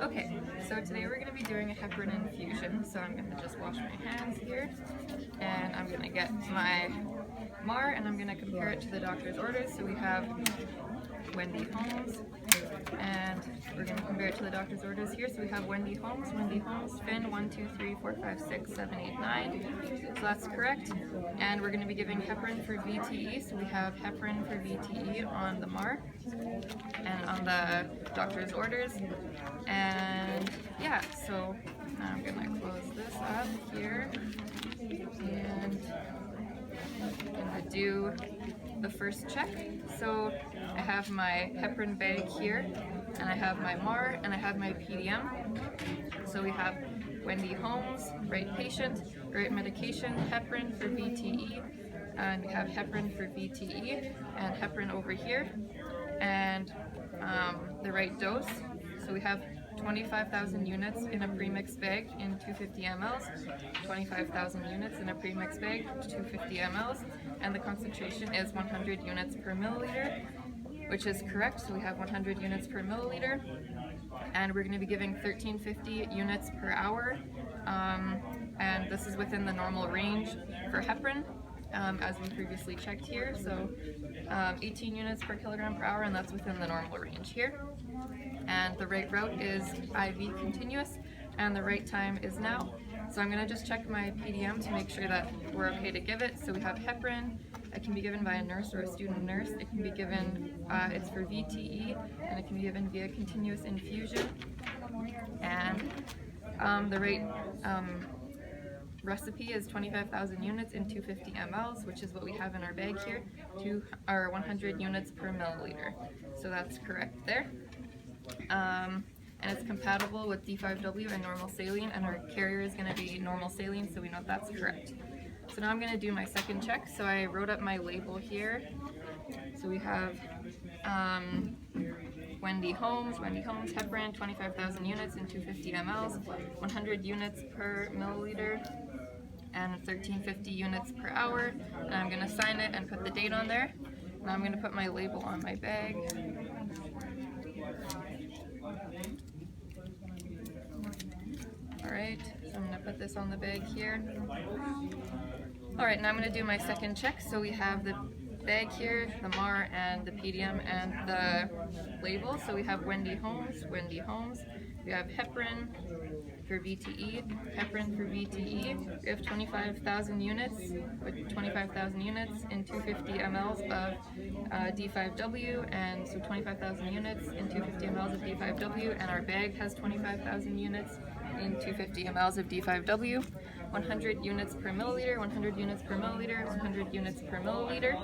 Okay, so today we're going to be doing a heparin infusion. So I'm going to just wash my hands here, and I'm going to get my MAR, and I'm going to compare it to the doctor's orders. So we have Wendy Homes, and we're going to compare it to the doctor's orders here. So we have Wendy Homes, Finn 1, 2, 3, 4, 5, 6, 7, 8, 9. So that's correct. And we're going to be giving heparin for VTE. So we have heparin for VTE on the MAR and on the doctor's orders. And yeah, so now I'm going to close this up here, and I'm going to do the first check. So I have my heparin bag here, and I have my MAR, and I have my PDM. So we have Wendy Homes, right patient, right medication, heparin for VTE, and we have heparin for VTE, and heparin over here, and the right dose. So we have 25,000 units in a premix bag in 250 mLs, 25,000 units in a premix bag, 250 mLs, and the concentration is 100 units per milliliter, which is correct. So we have 100 units per milliliter, and we're going to be giving 1350 units per hour, and this is within the normal range for heparin, as we previously checked here. So 18 units per kilogram per hour, and that's within the normal range here. And the right route is IV continuous, and the right time is now. So I'm going to just check my PDM to make sure that we're okay to give it. So we have heparin. It can be given by a nurse or a student nurse. It can be given, it's for VTE, and it can be given via continuous infusion. And the right recipe is 25,000 units in 250 mLs, which is what we have in our bag here, to our 100 units per milliliter. So that's correct there. And it's compatible with D5W and normal saline, and our carrier is going to be normal saline, so we know that's correct. So now I'm going to do my second check. So I wrote up my label here. So we have Wendy Homes, heparin, 25,000 units in 250 mLs, 100 units per milliliter, and 1350 units per hour. And I'm going to sign it and put the date on there. Now I'm going to put my label on my bag. Alright, so I'm going to put this on the bag here. Alright, now I'm going to do my second check. So we have the bag here, the MAR, and the PDM, and the label. So we have Wendy Homes. We have heparin for VTE, We have 25,000 units, with 25,000 units in 250 mLs of D5W, and so 25,000 units in 250 mLs of D5W, and our bag has 25,000 units in 250 mLs of D5W, 100 units per milliliter, 100 units per milliliter, 100 units per milliliter.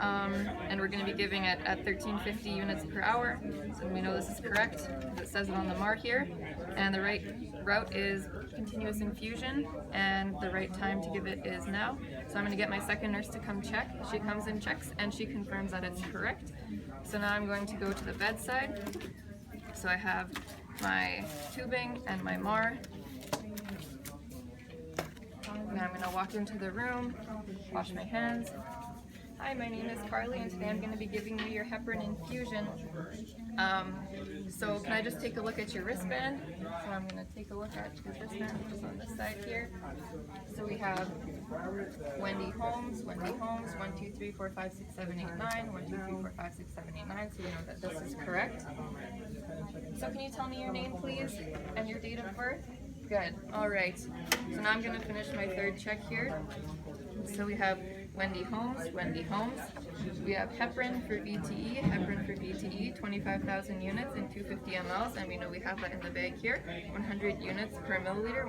And we're going to be giving it at 1350 units per hour, so we know this is correct, it says it on the MAR here. And the right route is continuous infusion, and the right time to give it is now. So I'm going to get my second nurse to come check. She comes and checks, and she confirms that it's correct. So now I'm going to go to the bedside. So I have my tubing and my MAR. Now I'm going to walk into the room, wash my hands. Hi, my name is Carli, and today I'm going to be giving you your heparin infusion. So can I just take a look at your wristband? So I'm going to take a look at your wristband, which is on this side here. So we have Wendy Homes, 1, 2, 3, 4, 5, 6, 7, 8, 9, 1, 2, 3, 4, 5, 6, 7, 8, 9, so we know that this is correct. So can you tell me your name, please, and your date of birth? Good. All right. So now I'm going to finish my third check here. So we have Wendy Homes. We have heparin for VTE, 25,000 units in 250 mLs, and we know we have that in the bag here, 100 units per milliliter,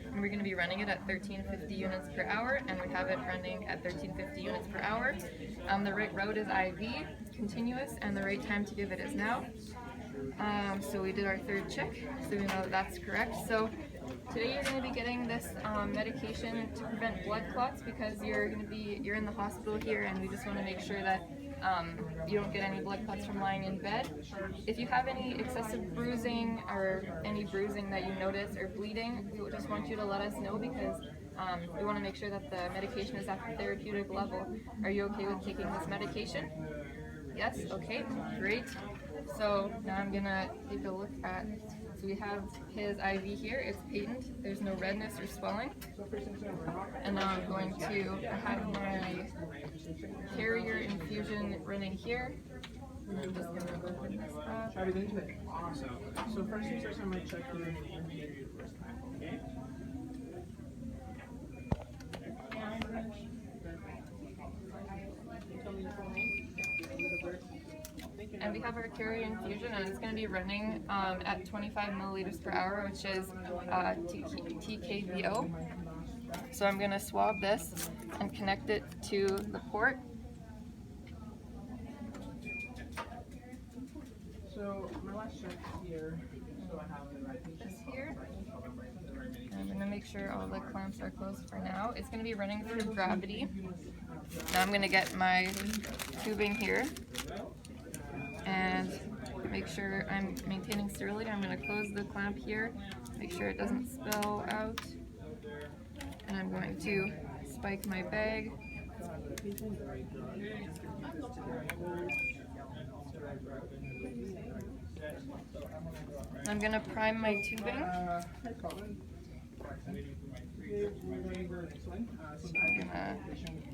and we're going to be running it at 1350 units per hour, and we have it running at 1350 units per hour. The right route is IV, continuous, and the right time to give it is now. So we did our third check, so we know that that's correct. So today you're going to be getting this medication to prevent blood clots, because you're in the hospital here, and we just want to make sure that you don't get any blood clots from lying in bed. If you have any excessive bruising or any bruising that you notice or bleeding, we just want you to let us know, because we want to make sure that the medication is at the therapeutic level. Are you okay with taking this medication? Yes? Okay, great. So now I'm gonna take a look at, so we have his IV here, it's patent, there's no redness or swelling. And now I'm going to have my carrier infusion running here. And I'm just gonna open this up. Awesome. So first things first, I'm gonna check your name first time, okay? And we have our carrier infusion, and it's going to be running at 25 milliliters per hour, which is TKVO. So I'm going to swab this and connect it to the port. So my last check here, so I have the right This here. And I'm going to make sure all the clamps are closed for now. It's going to be running through gravity. Now I'm going to get my tubing here and make sure I'm maintaining sterility. I'm going to close the clamp here, make sure it doesn't spill out. And I'm going to spike my bag. I'm going to prime my tubing. So I'm going to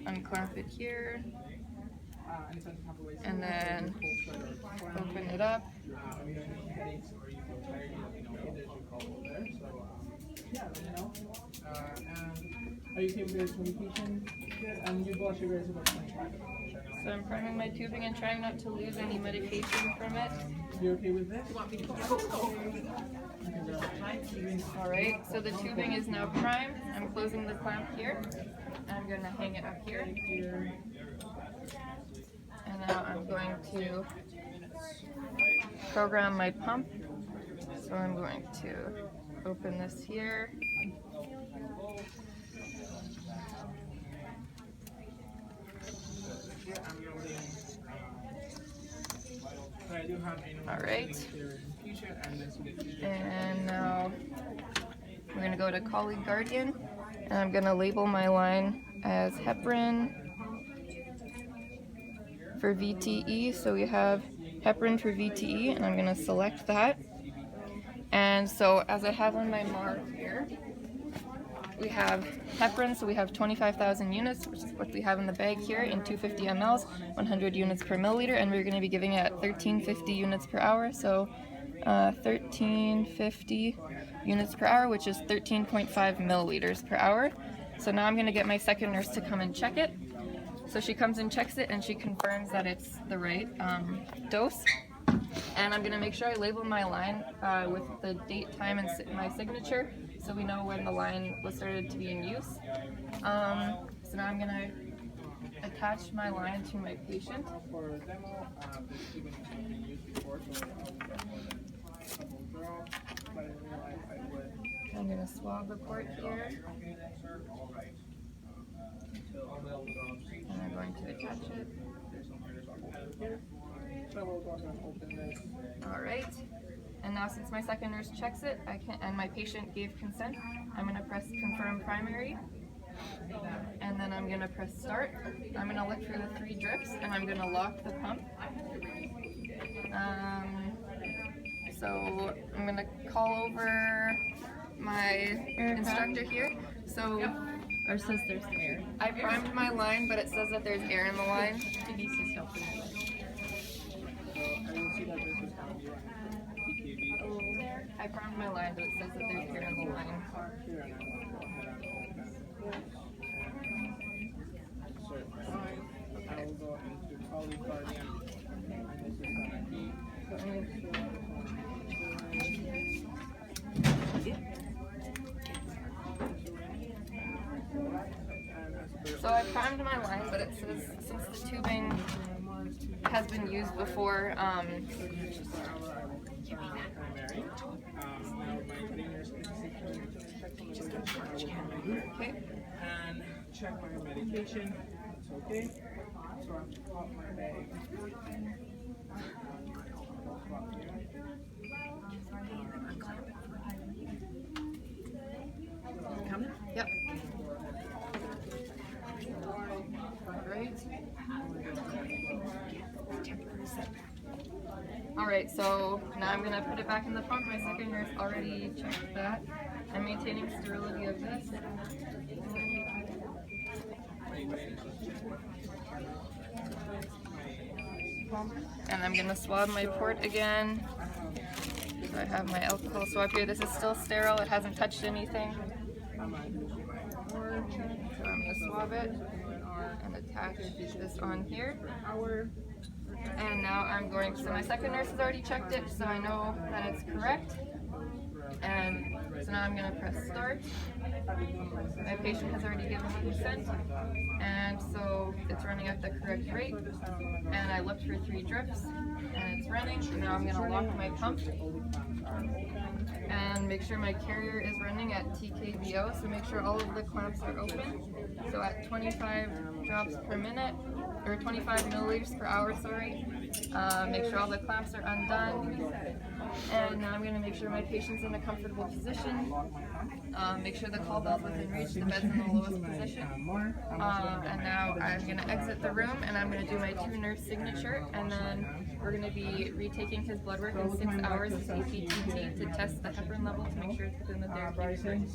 unclamp it here, and then open it up. Are you okay with this medication? And your blood sugar is about 25. So I'm priming my tubing and trying not to lose any medication from it. You okay with this? Alright, so the tubing is now primed. I'm closing the clamp here. And I'm going to hang it up here. And now I'm going to program my pump. So I'm going to open this here. Alright, and now we're going to go to Colleague Guardian, and I'm going to label my line as heparin for VTE. So we have heparin for VTE, and I'm going to select that. And so as I have on my mark here, we have heparin, so we have 25,000 units, which is what we have in the bag here, in 250 mLs, 100 units per milliliter, and we're going to be giving it at 1350 units per hour, so 1350 units per hour, which is 13.5 milliliters per hour. So now I'm going to get my second nurse to come and check it. So she comes and checks it, and she confirms that it's the right dose. And I'm going to make sure I label my line with the date, time, and my signature, so we know when the line was started to be in use. So now I'm going to attach my line to my patient. I'm going to swab the port here. And I'm going to attach it. Alright, and now since my second nurse checks it, and my patient gave consent, I'm going to press confirm primary, and then I'm going to press start. I'm going to look for the 3 drips, and I'm going to lock the pump. So I'm going to call over my instructor here. So Or says there's air. I primed my line, but it says that there's air in the line. TBC's helping. I primed my line, but it says that there's air in the line. I will go into Carli Reimer, and this is going to be. So I primed my line, but it says since the tubing has been used before, okay. And check my medication. It's okay. So I pop my bag. Coming? Yep. Alright. Alright, Alright, so now I'm going to put it back in the pump. My second nurse already checked that. I'm maintaining sterility of this. And I'm going to swab my port again. So I have my alcohol swab here. This is still sterile. It hasn't touched anything. So I'm going to swab it and attach this on here. And now I'm going, so my second nurse has already checked it, so I know that it's correct. And so now I'm going to press start. My patient has already given consent, and so it's running at the correct rate. And I looked for 3 drips, and it's running. And now I'm going to lock my pump and make sure my carrier is running at TKVO, so make sure all of the clamps are open. So at 25 drops per minute, or 25 milliliters per hour, sorry. Make sure all the clamps are undone. And now I'm going to make sure my patient's in a comfortable position. Make sure the call bell's within reach, the bed's in the lowest position. And now I'm going to exit the room, and I'm going to do my 2-nurse signature, and then we're going to be retaking his blood work in 6 hours of CPTT to test the heparin level to make sure it's within the therapeutic range.